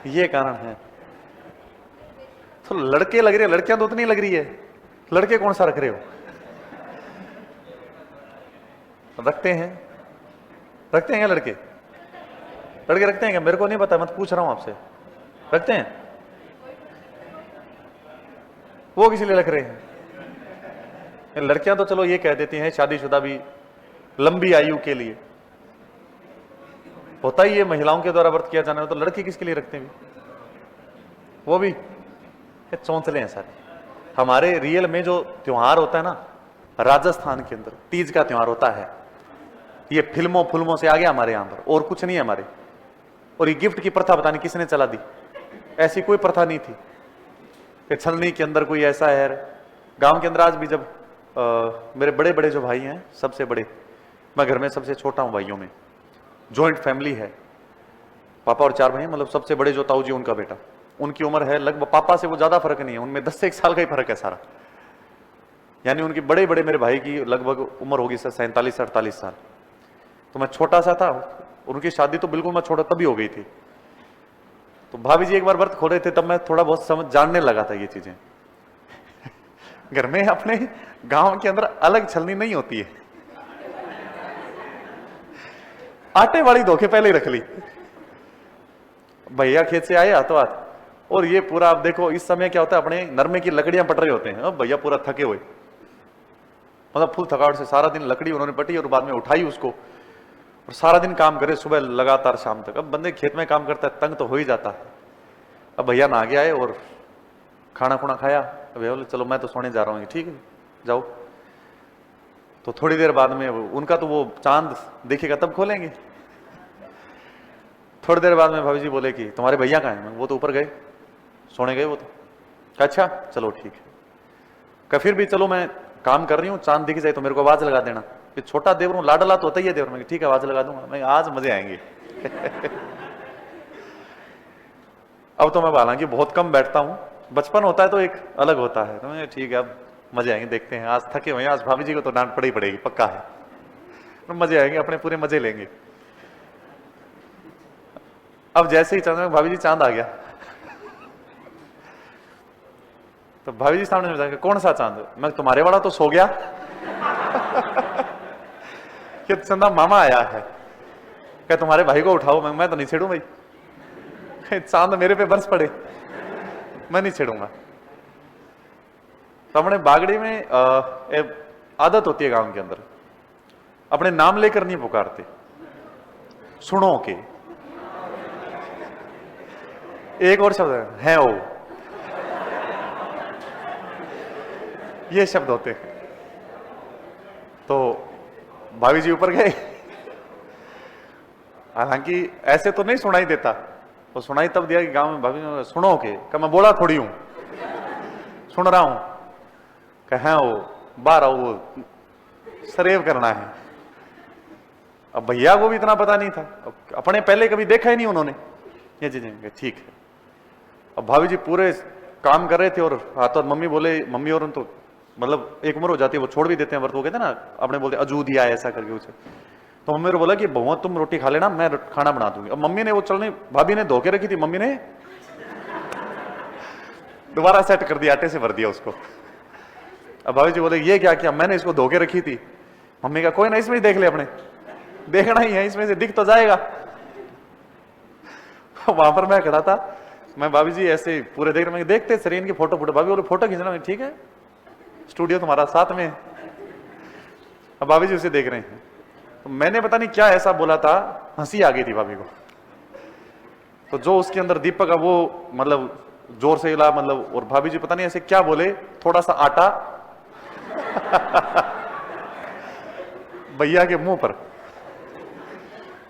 ये कारण है। तो लड़के लग रहे हैं, लड़कियां तो उतनी लग रही है, लड़के कौन सा रख रहे हो? रखते हैं, रखते हैं क्या लड़के? लड़के रखते हैं क्या? मेरे को नहीं पता, मैं तो पूछ रहा हूं आपसे। रखते हैं? वो किस लिए रख रहे हैं? लड़कियां तो चलो ये कह देती हैं शादीशुदा भी लंबी आयु के लिए होता ही है, महिलाओं के द्वारा व्रत किया जाना है, तो लड़के किसके लिए रखते हैं? वो भी चौंचले हैं सारे। हमारे रियल में जो त्योहार होता है ना, राजस्थान के अंदर तीज का त्योहार होता है, ये फिल्मों फिल्मों से आ गया हमारे यहां पर, और कुछ नहीं है हमारे। और ये गिफ्ट की प्रथा पता नहीं किसने चला दी, ऐसी कोई प्रथा नहीं थी। छलनी के अंदर कोई ऐसा है गांव के अंदर। आज भी जब मेरे बड़े बड़े जो भाई हैं, सबसे बड़े, मैं घर में सबसे छोटा हूं भाइयों में, जॉइंट फैमिली है, पापा और 4 भाई, मतलब सबसे बड़े जो ताऊ जी उनका बेटा, उनकी उम्र है लगभग, पापा से वो ज्यादा फर्क नहीं है, उनमें 10 से 1 साल का ही फर्क है सारा। यानी उनकी बड़े बड़े मेरे भाई की लगभग उम्र होगी 47 से 48 साल। तो मैं छोटा सा था, उनकी शादी तो बिल्कुल मैं छोटा तभी हो गई थी। तो भाभी जी एक बार व्रत खोले थे, तब मैं थोड़ा बहुत समझ जानने लगा था ये चीजें। घर में अपने गांव के अंदर अलग छलनी नहीं होती है, आटे वाली धोखे पहले ही रख ली। भैया खेत से आए हाथों हाथ, और ये पूरा आप देखो इस समय क्या होता है, अपने नरमे की लकड़ियां पट रहे होते हैं। भैया पूरा थके हुए, मतलब फुल थकावट से सारा दिन लकड़ी उन्होंने पटी और बाद में उठाई उसको, और सारा दिन काम करे सुबह लगातार शाम तक। अब बंदे खेत में काम करता है, तंग तो हो ही जाता है। अब भैया नहा के आए और खाना खुना खाया, अब बोले चलो मैं तो सोने जा रहा हूँ। ठीक है जाओ। तो थोड़ी देर बाद में उनका तो वो चांद देखेगा तब खोलेंगे। थोड़ी देर बाद में भाभी जी बोले कि तुम्हारे भैया कहाँ हैं? वो तो ऊपर गए, सोने गए वो तो। अच्छा चलो ठीक है। क्या फिर भी चलो मैं काम कर रही हूँ, चांद दिख जाए तो मेरे को आवाज लगा देना। कि छोटा देवर हूँ, लाडला तो होता ही है देवर में। ठीक है आवाज लगा दूंगा मैं, आज मजे आएंगे। अब तो मैं हालांकि बहुत कम बैठता हूँ, बचपन होता है तो एक अलग होता है। तो ठीक है अब मजे आएंगे, देखते हैं। आज थके हुए, आज भाभी जी को तो डांट पड़ी पड़ेगी पक्का है, तो मजे आएंगे, अपने पूरे मजे लेंगे। अब जैसे ही चांद, भाभी जी चांद आ गया, तो भाभी जी सामने में जाके कौन सा चांद? मैं तुम्हारे वाला तो सो गया। कि चंदा मामा आया है, क्या तुम्हारे भाई को उठाओ। मैं तो नहीं छेड़ू भाई, चांद मेरे पे बरस पड़े, मैं नहीं छेड़ूंगा। तो अपने बागड़ी में आदत होती है गांव के अंदर, अपने नाम लेकर नहीं पुकारते, सुनो के। एक और शब्द है ओ, ये शब्द होते हैं। तो भाभी जी ऊपर गए, हालांकि ऐसे तो नहीं सुनाई देता, वो सुनाई तब दिया कि गांव में भाभी ने सुनो के, क्या मैं बोला थोड़ी हूं, सुन रहा हूं। कहा वो बाहर आओ, वो सरेव करना है। अब भैया को भी इतना पता नहीं था, अपने पहले कभी देखा ही नहीं उन्होंने ये चीजें। ठीक है। अब भाभी जी पूरे काम कर रहे थे और हाथों मम्मी बोले, मम्मी और तो मतलब एक उम्र हो जाती है, वो छोड़ भी देते हैं व्रत। वो कहते हैं ना, अपने बोलते अजू दिया ऐसा करके उसे। तो मम्मी ने बोला कि बहुआ तुम रोटी खा लेना, मैं खाना बना दूंगी। अब मम्मी ने वो चलने, भाभी ने धो के रखी थी, मम्मी ने दोबारा सेट कर दिया, आटे से भर दिया उसको। अब भाभी जी बोले ये क्या किया? मैंने इसको धो के रखी थी। मम्मी का कोई ना, इसमें देख ले, अपने देखना ही है, इसमें से दिख तो जाएगा। वहां पर मैं खड़ा था, मैं भाभी जी ऐसे पूरे देख रहे, देखते सर इनकी फोटो भाभी बोले फोटो खींचना। ठीक है स्टूडियो तुम्हारा साथ में। अब भाभी जी उसे देख रहे हैं, तो मैंने पता नहीं क्या ऐसा बोला था, हंसी आ गई थी भाभी को। तो जो उसके अंदर दीपक का वो मतलब जोर से हिला, मतलब, और भाभी जी पता नहीं ऐसे क्या बोले, थोड़ा सा आटा भैया के मुंह पर,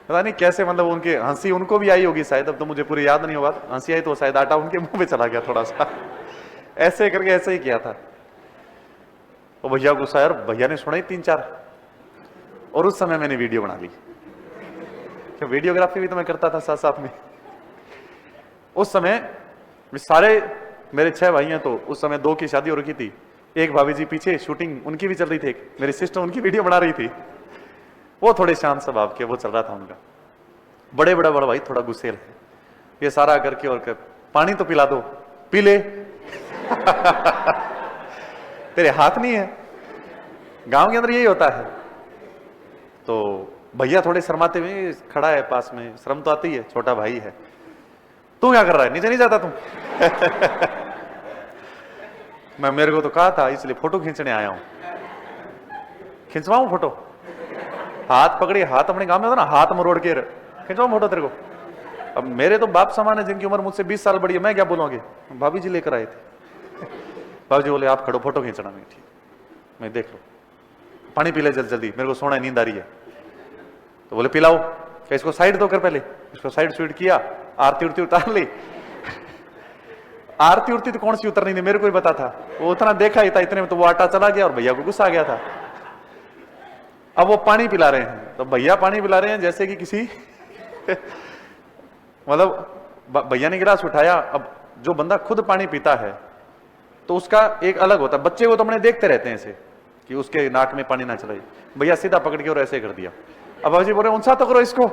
पता नहीं कैसे, मतलब उनके हंसी उनको भी आई होगी शायद, अब तो मुझे पूरी याद नहीं होगा। हंसी आई तो शायद आटा उनके मुंह पे चला गया थोड़ा सा, ऐसे करके ऐसे ही किया था। तो भैया गुस्सा, यार भैया ने सुना ही 3-4। और उस समय मैंने वीडियो बना ली, तो वीडियोग्राफी भी तो मैं करता था साथ साथ में। उस समय सारे मेरे 6 भाई हैं, तो उस समय 2 की शादी हो रखी थी। एक भाभी जी पीछे शूटिंग उनकी भी चल रही थी, मेरी सिस्टर उनकी वीडियो बना रही थी। वो थोड़े शांत स्वभाव के, वो चल रहा था उनका। बड़ा भाई थोड़ा गुस्सेल है, ये सारा करके और कर, पानी तो पिला दो, पी ले। तेरे हाथ नहीं है। गांव के अंदर यही होता है। तो भैया थोड़े शर्माते हुए खड़ा है पास में, शर्म तो आती है, छोटा भाई है। तू क्या कर रहा है, नीचे नहीं जाता तुम? मैं, मेरे को तो कहा था, इसलिए फोटो खींचने आया हूं। खिंचवाऊं फोटो? हाथ पकड़िए, हाथ अपने गांव में होता ना, हाथ मरोड़ के खिंचवाऊं फोटो तेरे को? अब मेरे तो बाप समान है, जिनकी उम्र मुझसे 20 साल बड़ी है, मैं क्या बोलूंगी? भाभी जी लेकर आए थे। भाभी जी बोले आप खड़ो, फोटो खींचना। नहीं, ठीक, मैं देख लो, पानी पी ले जल्दी जल्दी, मेरे को सोना है, नींद आ रही है। तो बोले पिलाओ। क्या इसको साइड दो कर, पहले इसको साइड स्वीड किया, आरती उरती उतार ली। आरती उरती तो कौन सी उतरनी थी, मेरे को ही पता था। वो उतना देखा ही था, इतने में तो वो आटा चला गया और भैया को गुस्सा आ गया था। अब वो पानी पिला रहे हैं, तो भैया पानी पिला रहे हैं जैसे कि किसी मतलब भैया ने गिलास उठाया। अब जो बंदा खुद पानी पीता है तो उसका एक अलग होता है। बच्चे को तो अपने देखते रहते हैं ऐसे कि उसके नाक में पानी ना चले, भैया सीधा पकड़ के और ऐसे कर दिया। अब बाबूजी बोल रहे उनसा तो करो इसको।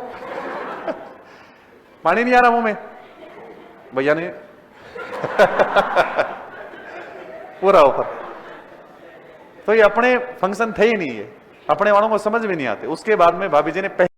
पानी नहीं आ रहा मुंह में, भैया ने पूरा ऊपर। तो ये अपने फंक्शन थे ही नहीं, है अपने वालों को समझ भी नहीं आते। उसके बाद में भाभी जी ने